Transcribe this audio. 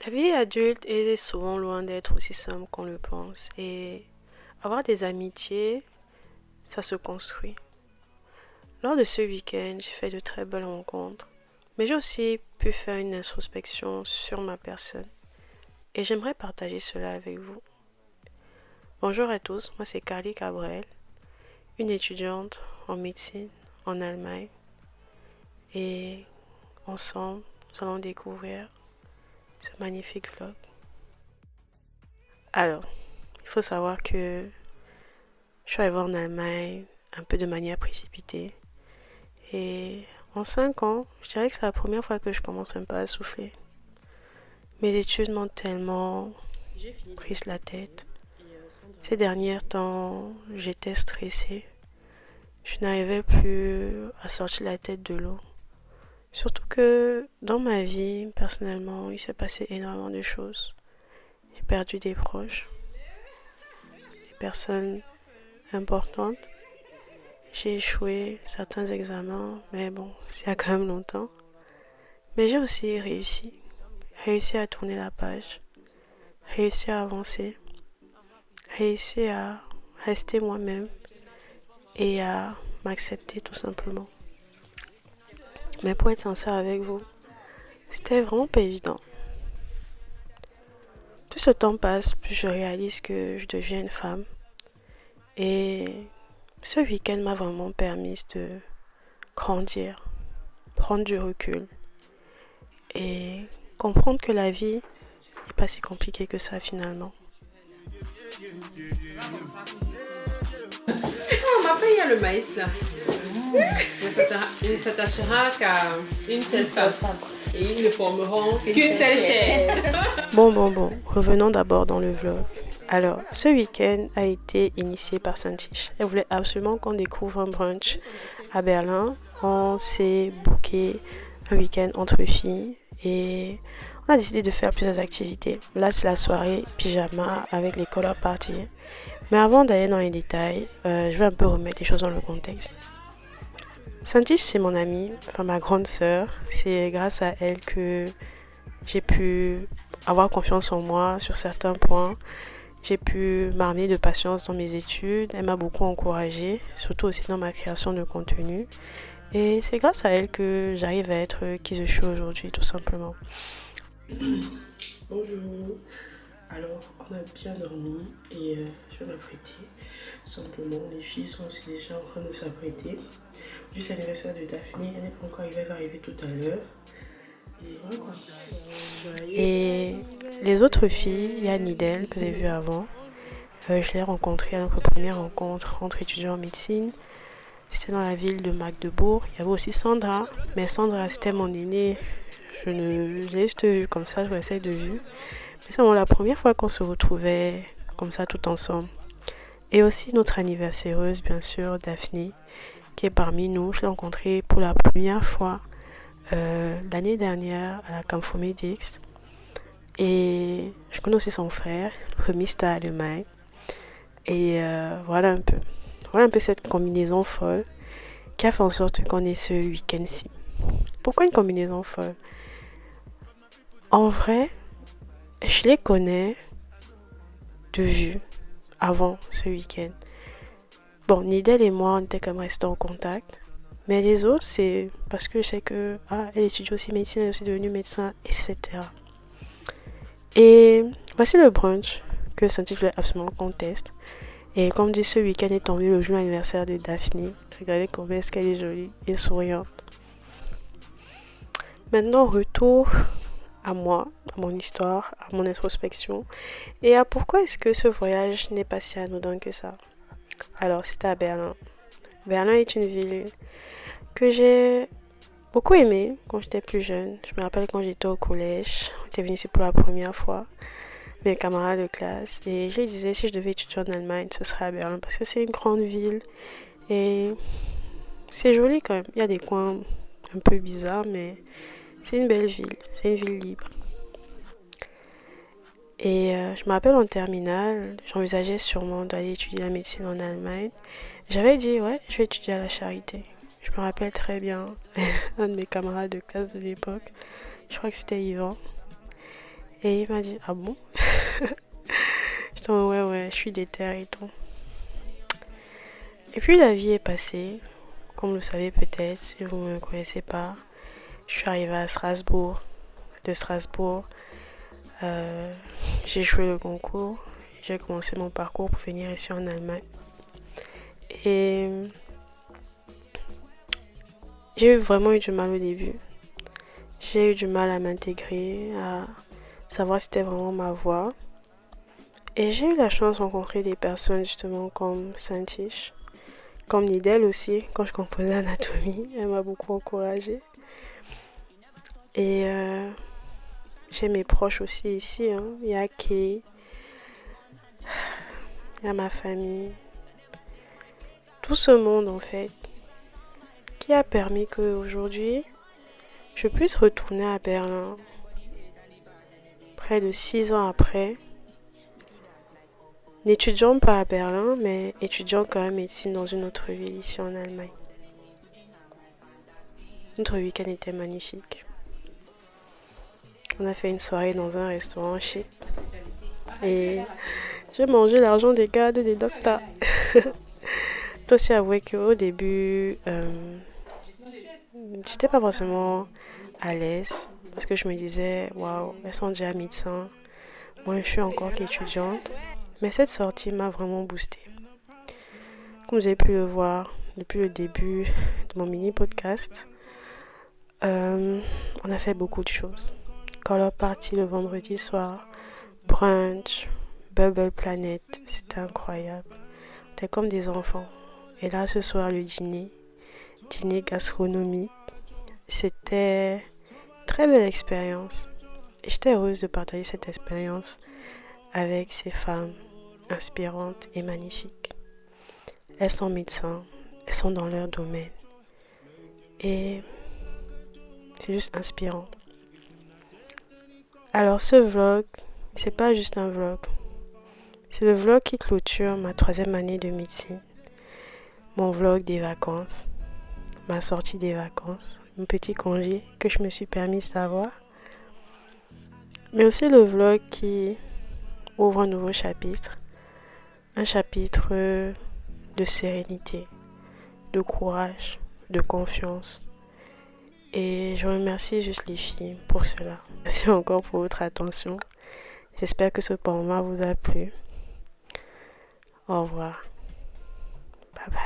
La vie adulte est souvent loin d'être aussi simple qu'on le pense et avoir des amitiés, ça se construit. Lors de ce week-end, j'ai fait de très belles rencontres, mais j'ai aussi pu faire une introspection sur ma personne et j'aimerais partager cela avec vous. Bonjour à tous, moi c'est Carly Cabrel, une étudiante en médecine en Allemagne et ensemble, nous allons découvrir ce magnifique vlog. Alors, il faut savoir que je suis arrivée en Allemagne un peu de manière précipitée. Et en 5 ans, je dirais que c'est la première fois que je commence un peu à souffler. Mes études m'ont tellement pris la tête. Ces derniers temps, j'étais stressée. Je n'arrivais plus à sortir la tête de l'eau. Surtout que dans ma vie, personnellement, il s'est passé énormément de choses. J'ai perdu des proches, des personnes importantes. J'ai échoué certains examens, mais bon, c'est il y a quand même longtemps. Mais j'ai aussi réussi à tourner la page, réussi à avancer, réussi à rester moi-même et à m'accepter tout simplement. Mais pour être sincère avec vous, c'était vraiment pas évident. Plus le temps passe, plus je réalise que je deviens une femme. Et ce week-end m'a vraiment permis de grandir, prendre du recul et comprendre que la vie n'est pas si compliquée que ça finalement. Oh, après, il y a le maïs là. Ne s'attachera qu'à une seule femme. Et ils ne formeront qu'une seule chair. Bon, revenons d'abord dans le vlog. Alors, ce week-end a été initié par Santiche. Elle voulait absolument qu'on découvre un brunch à Berlin. On s'est booké un week-end entre filles et on a décidé de faire plusieurs activités. Là, c'est la soirée pyjama avec les color parties. Mais avant d'aller dans les détails, je vais un peu remettre les choses dans le contexte. Santiche, c'est mon amie, enfin ma grande sœur. C'est grâce à elle que j'ai pu avoir confiance en moi sur certains points. J'ai pu m'armer de patience dans mes études. Elle m'a beaucoup encouragée, surtout aussi dans ma création de contenu. Et c'est grâce à elle que j'arrive à être qui je suis aujourd'hui, tout simplement. Bonjour. Alors, on a bien dormi et je vais m'apprêter. Simplement, les filles sont aussi déjà en train de s'apprêter. Juste l'anniversaire de Daphné, elle n'est pas encore arrivée, elle va arriver tout à l'heure. Et voilà quoi. Et les autres filles, il y a Nidel que j'ai vu avant. Je l'ai rencontrée à notre première rencontre entre étudiants en médecine. C'était dans la ville de Magdebourg. Il y avait aussi Sandra. Mais Sandra, c'était mon aînée. Je l'ai juste vue comme ça, je l'essaie de vue. Mais c'est vraiment la première fois qu'on se retrouvait comme ça tout ensemble. Et aussi notre anniversaireuse, bien sûr, Daphné, qui est parmi nous. Je l'ai rencontrée pour la première fois l'année dernière à la Camphomédix. Et je connais aussi son frère, le Mr. Allemagne. Et voilà un peu cette combinaison folle qui a fait en sorte qu'on ait ce week-end-ci. Pourquoi une combinaison folle? En vrai, je les connais de vue avant ce week-end. Bon, Nidel et moi, on était comme restés en contact. Mais les autres, c'est parce que je sais que elle étudie aussi médecine, elle est aussi devenue médecin, etc. Et voici le brunch que Santi voulait absolument qu'on teste. Et comme dit, ce week-end est tombé le jour anniversaire de Daphné. Regardez combien est-ce qu'elle est jolie et souriante. Maintenant, retour à moi, à mon histoire, à mon introspection et à pourquoi est-ce que ce voyage n'est pas si anodin que ça. Alors, c'était à Berlin. Berlin est une ville que j'ai beaucoup aimée quand j'étais plus jeune. Je me rappelle quand j'étais au collège, on était venu ici pour la première fois, mes camarades de classe, et je disais si je devais étudier en Allemagne, ce serait à Berlin parce que c'est une grande ville et c'est joli quand même. Il y a des coins un peu bizarres, mais c'est une belle ville, c'est une ville libre. Et je me rappelle en terminale, j'envisageais sûrement d'aller étudier la médecine en Allemagne. J'avais dit, ouais, je vais étudier à la Charité. Je me rappelle très bien un de mes camarades de classe de l'époque, je crois que c'était Yvan. Et il m'a dit, ah bon? J'étais en mode, ouais, je suis déterre et tout. Et puis la vie est passée. Comme vous le savez peut-être, si vous ne me connaissez pas, je suis arrivée à Strasbourg. De Strasbourg, j'ai joué le concours. J'ai commencé mon parcours pour venir ici en Allemagne. Et j'ai vraiment eu du mal au début. J'ai eu du mal à m'intégrer, à savoir si c'était vraiment ma voie. Et j'ai eu la chance de rencontrer des personnes justement comme Saint-Tiche, comme Nidel aussi, quand je composais anatomie. Elle m'a beaucoup encouragée. Et j'ai mes proches aussi ici. Il y a Kay, il y a ma famille. Tout ce monde en fait, qui a permis qu'aujourd'hui, je puisse retourner à Berlin. Près de 6 ans après, n'étudiant pas à Berlin, mais étudiant quand même médecine dans une autre ville ici en Allemagne. Notre week-end était magnifique. On a fait une soirée dans un restaurant chic. Et j'ai mangé l'argent des gardes des docteurs. Je dois aussi avouer qu'au début, j'étais pas forcément à l'aise. Parce que je me disais, waouh, elles sont déjà médecins. Moi, je suis encore qu'étudiante. Mais cette sortie m'a vraiment boostée. Comme vous avez pu le voir depuis le début de mon mini-podcast, on a fait beaucoup de choses. Color Party le vendredi soir, brunch, Bubble Planet, c'était incroyable. On était comme des enfants. Et là, ce soir, le dîner gastronomique, c'était une très belle expérience. Et j'étais heureuse de partager cette expérience avec ces femmes inspirantes et magnifiques. Elles sont médecins, elles sont dans leur domaine. Et c'est juste inspirant. Alors ce vlog, c'est pas juste un vlog. C'est le vlog qui clôture ma 3e année de médecine. Mon vlog des vacances, ma sortie des vacances, mon petit congé que je me suis permis d'avoir. Mais aussi le vlog qui ouvre un nouveau chapitre. Un chapitre de sérénité, de courage, de confiance. Et je remercie juste les filles pour cela. Merci encore pour votre attention. J'espère que ce format vous a plu. Au revoir. Bye bye.